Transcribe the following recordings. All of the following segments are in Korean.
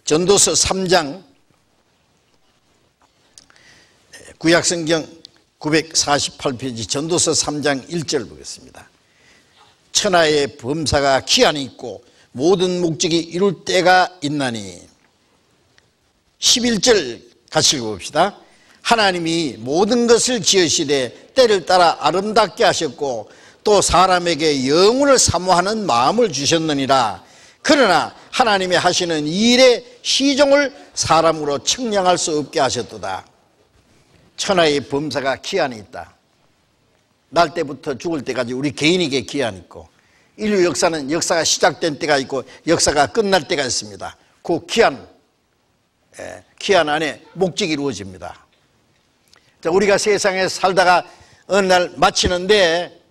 전도서 3장 구약성경 948페이지 전도서 3장 1절 보겠습니다. 천하의 범사가 기한이 있고 모든 목적이 이룰 때가 있나니. 11절 같이 읽어봅시다. 하나님이 모든 것을 지으시되 때를 따라 아름답게 하셨고 또 사람에게 영혼을 사모하는 마음을 주셨느니라. 그러나 하나님이 하시는 이 일의 시종을 사람으로 측량할 수 없게 하셨도다. 천하의 범사가 기한이 있다. 날 때부터 죽을 때까지 우리 개인에게 기한이 있고, 인류 역사는 역사가 시작된 때가 있고 역사가 끝날 때가 있습니다. 그 기한 안에 목적이 이루어집니다. 자, 우리가 세상에 살다가 어느 날 마치는데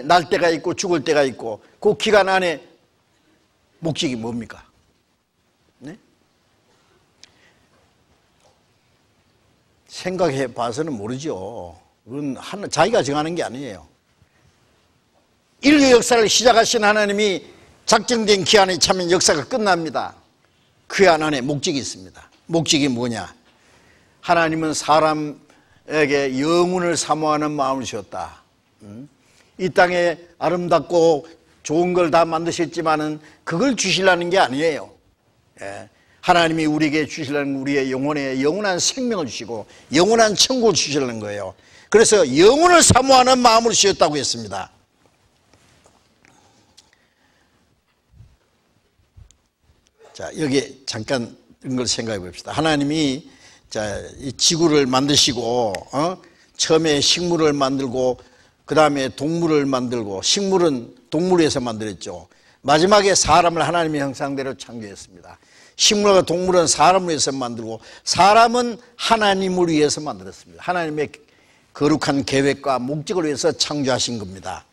날 때가 있고 죽을 때가 있고, 그 기간 안에 목적이 뭡니까? 네? 생각해 봐서는 모르죠. 그건 자기가 정하는 게 아니에요. 인류 역사를 시작하신 하나님이 작정된 기한에 차면 역사가 끝납니다. 그 안에 목적이 있습니다. 목적이 뭐냐? 하나님은 사람에게 영혼을 사모하는 마음을 주셨다. 이 땅에 아름답고 좋은 걸 다 만드셨지만은 그걸 주시려는 게 아니에요. 하나님이 우리에게 주시려는 우리의 영혼에 영원한 생명을 주시고 영원한 천국을 주시려는 거예요. 그래서 영혼을 사모하는 마음을 주셨다고 했습니다. 자, 여기 잠깐 이런 걸 생각해 봅시다. 하나님이 이 지구를 만드시고 처음에 식물을 만들고 그 다음에 동물을 만들고, 식물은 동물에서 만들었죠. 마지막에 사람을 하나님의 형상대로 창조했습니다. 식물과 동물은 사람을 위해서 만들고 사람은 하나님을 위해서 만들었습니다. 하나님의 거룩한 계획과 목적을 위해서 창조하신 겁니다.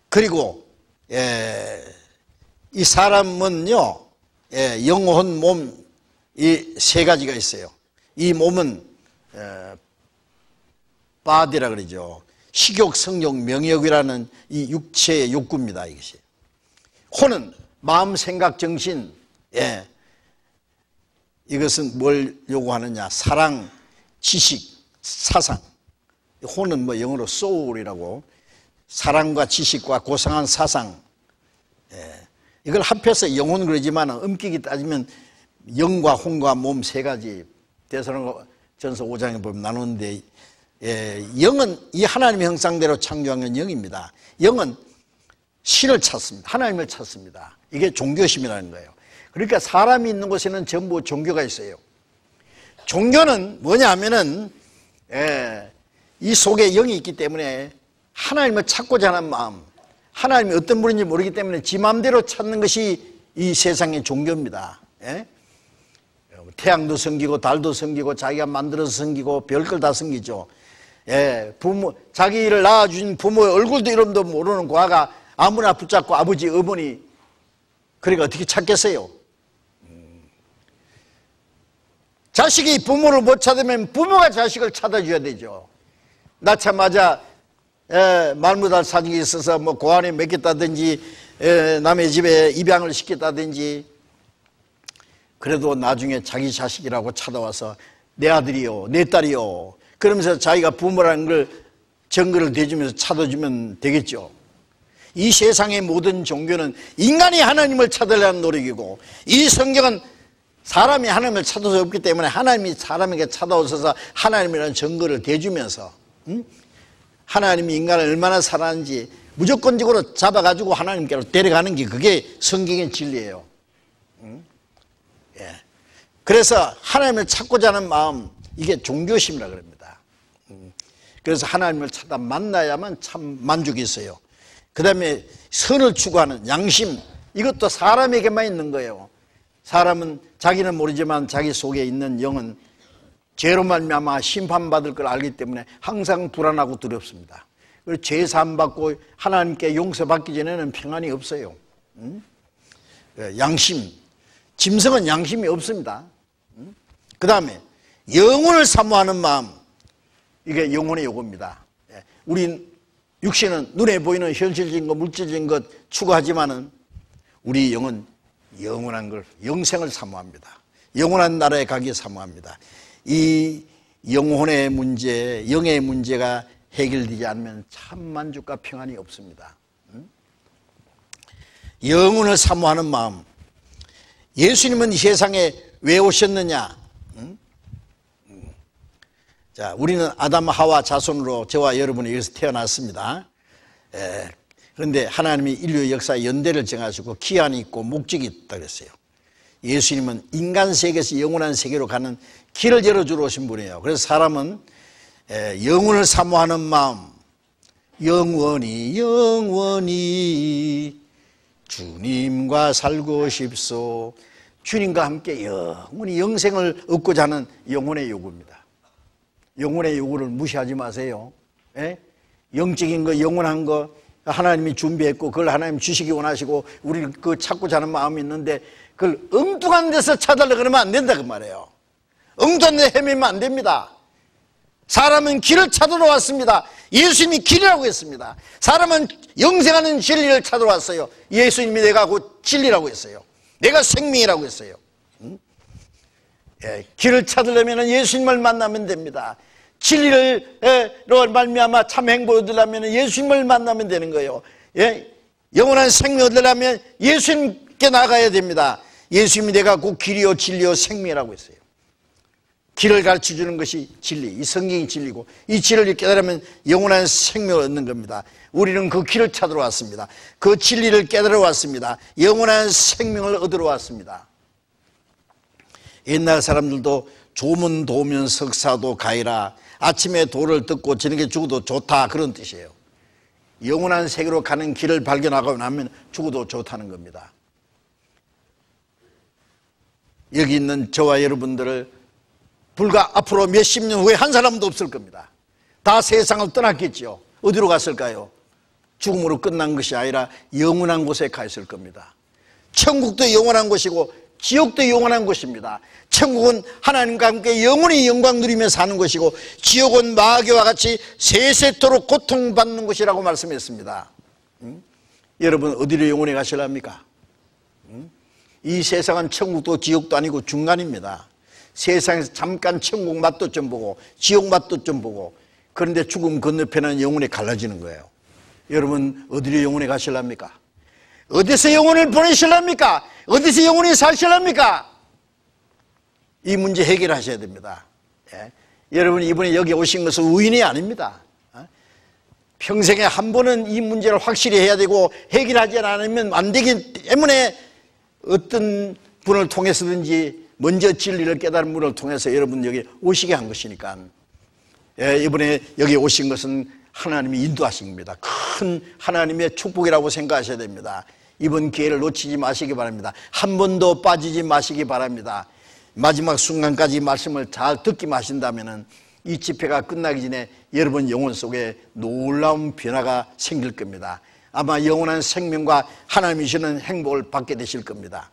그리고 이 사람은요, 영혼, 몸, 이 세 가지가 있어요. 이 몸은 바디라 그러죠. 식욕, 성욕, 명욕이라는 이 육체의 욕구입니다. 이것이. 혼은 마음, 생각, 정신. 이것은 뭘 요구하느냐? 사랑, 지식, 사상. 혼은 뭐 영어로 soul이라고, 사랑과 지식과 고상한 사상. 이걸 합해서 영혼 그러지만 엄격히 따지면 영과 혼과 몸 세 가지, 데살로니가전서 5장에 보면 나누는데, 영은 이 하나님의 형상대로 창조한 건 영입니다. 영은 신을 찾습니다. 하나님을 찾습니다. 이게 종교심이라는 거예요. 그러니까 사람이 있는 곳에는 전부 종교가 있어요. 종교는 뭐냐 하면은 이 속에 영이 있기 때문에 하나님을 찾고자 하는 마음, 하나님이 어떤 분인지 모르기 때문에 지 마음대로 찾는 것이 이 세상의 종교입니다. 태양도 섬기고 달도 섬기고 자기가 만들어서 섬기고 별걸 다 섬기죠. 부모, 자기를 낳아준 부모의 얼굴도 이름도 모르는 과가 아무나 붙잡고 아버지, 어머니, 그러니까 어떻게 찾겠어요? 자식이 부모를 못 찾으면 부모가 자식을 찾아줘야 되죠. 낳자마자 말무달 사정이 있어서 뭐 고안에 맡겼다든지 남의 집에 입양을 시켰다든지, 그래도 나중에 자기 자식이라고 찾아와서 내 아들이요, 내 딸이요, 그러면서 자기가 부모라는 걸 증거를 대주면서 찾아주면 되겠죠. 이 세상의 모든 종교는 인간이 하나님을 찾으려는 노력이고, 이 성경은 사람이 하나님을 찾을 수 없기 때문에 하나님이 사람에게 찾아오셔서 하나님이라는 증거를 대주면서 하나님이 인간을 얼마나 사랑하는지 무조건적으로 잡아가지고 하나님께로 데려가는 게 그게 성경의 진리예요. 그래서 하나님을 찾고자 하는 마음, 이게 종교심이라고 그럽니다. 그래서 하나님을 찾아 만나야만 참 만족이 있어요. 그 다음에 선을 추구하는 양심, 이것도 사람에게만 있는 거예요. 사람은 자기는 모르지만 자기 속에 있는 영은 죄로 말미암아 심판받을 걸 알기 때문에 항상 불안하고 두렵습니다. 그리고 죄 사함받고 하나님께 용서받기 전에는 평안이 없어요. 양심, 짐승은 양심이 없습니다. 그 다음에 영혼을 사모하는 마음, 이게 영혼의 요구입니다. 우리 육신은 눈에 보이는 현실적인 것, 물질적인 것 추구하지만은 우리 영은 영원한 걸, 영생을 사모합니다. 영원한 나라에 가기 사모합니다. 이 영혼의 문제, 영의 문제가 해결되지 않으면 참 만족과 평안이 없습니다. 영혼을 사모하는 마음. 예수님은 이 세상에 왜 오셨느냐? 자, 우리는 아담 하와 자손으로 저와 여러분이 여기서 태어났습니다. 그런데 하나님이 인류의 역사의 연대를 정하시고 기한이 있고 목적이 있다고 했어요. 예수님은 인간 세계에서 영원한 세계로 가는 길을 열어주러 오신 분이에요. 그래서 사람은 영혼을 사모하는 마음, 영원히 주님과 살고 싶소. 주님과 함께 영원히 영생을 얻고자 하는 영혼의 요구입니다. 영혼의 요구를 무시하지 마세요. 영적인 거, 영원한 거 하나님이 준비했고 그걸 하나님 주시기 원하시고 우리는 그거 찾고자 하는 마음이 있는데 그걸 엉뚱한 데서 찾으려고 그러면 안 된다 그 말이에요. 엉뚱한 데 헤매면 안 됩니다. 사람은 길을 찾으러 왔습니다. 예수님이 길이라고 했습니다. 사람은 영생하는 진리를 찾으러 왔어요. 예수님이 내가 곧 진리라고 했어요. 내가 생명이라고 했어요. 길을 찾으려면 예수님을 만나면 됩니다. 진리로 말미암아 참 행복을 얻으려면 예수님을 만나면 되는 거예요. 영원한 생명을 얻으려면 예수님께 나가야 됩니다. 예수님이 내가 곧 길이요 진리요 생명이라고 했어요. 길을 가르쳐주는 것이 진리, 이 성경이 진리고 이 진리를 깨달으면 영원한 생명을 얻는 겁니다. 우리는 그 길을 찾으러 왔습니다. 그 진리를 깨달아 왔습니다. 영원한 생명을 얻으러 왔습니다. 옛날 사람들도 조문 도면 석사도 가이라, 아침에 도를 듣고 저녁에 죽어도 좋다, 그런 뜻이에요. 영원한 세계로 가는 길을 발견하고 나면 죽어도 좋다는 겁니다. 여기 있는 저와 여러분들을 불과 앞으로 몇십 년 후에 한 사람도 없을 겁니다. 다 세상을 떠났겠죠. 어디로 갔을까요? 죽음으로 끝난 것이 아니라 영원한 곳에 가 있을 겁니다. 천국도 영원한 곳이고 지옥도 영원한 곳입니다. 천국은 하나님과 함께 영원히 영광 누리며 사는 것이고 지옥은 마귀와 같이 세세토록 고통받는 곳이라고 말씀했습니다. 여러분 어디로 영원히 가실랍니까? 이 세상은 천국도 지옥도 아니고 중간입니다. 세상에서 잠깐 천국 맛도 좀 보고 지옥 맛도 좀 보고, 그런데 죽음 건너편은 영원히 갈라지는 거예요. 여러분 어디로 영원히 가실랍니까? 어디서 영혼을 보내실랍니까? 어디서 영원히 사실랍니까? 이 문제 해결하셔야 됩니다. 여러분 이번에 여기 오신 것은 우연이 아닙니다. 평생에 한 번은 이 문제를 확실히 해야 되고 해결하지 않으면 안 되기 때문에 어떤 분을 통해서든지 먼저 진리를 깨달은 분을 통해서 여러분 여기 오시게 한 것이니까, 이번에 여기 오신 것은 하나님이 인도하신 겁니다. 큰 하나님의 축복이라고 생각하셔야 됩니다. 이번 기회를 놓치지 마시기 바랍니다. 한 번도 빠지지 마시기 바랍니다. 마지막 순간까지 말씀을 잘 듣기만 하신다면 이 집회가 끝나기 전에 여러분 영혼 속에 놀라운 변화가 생길 겁니다. 아마 영원한 생명과 하나님이 주시는 행복을 받게 되실 겁니다.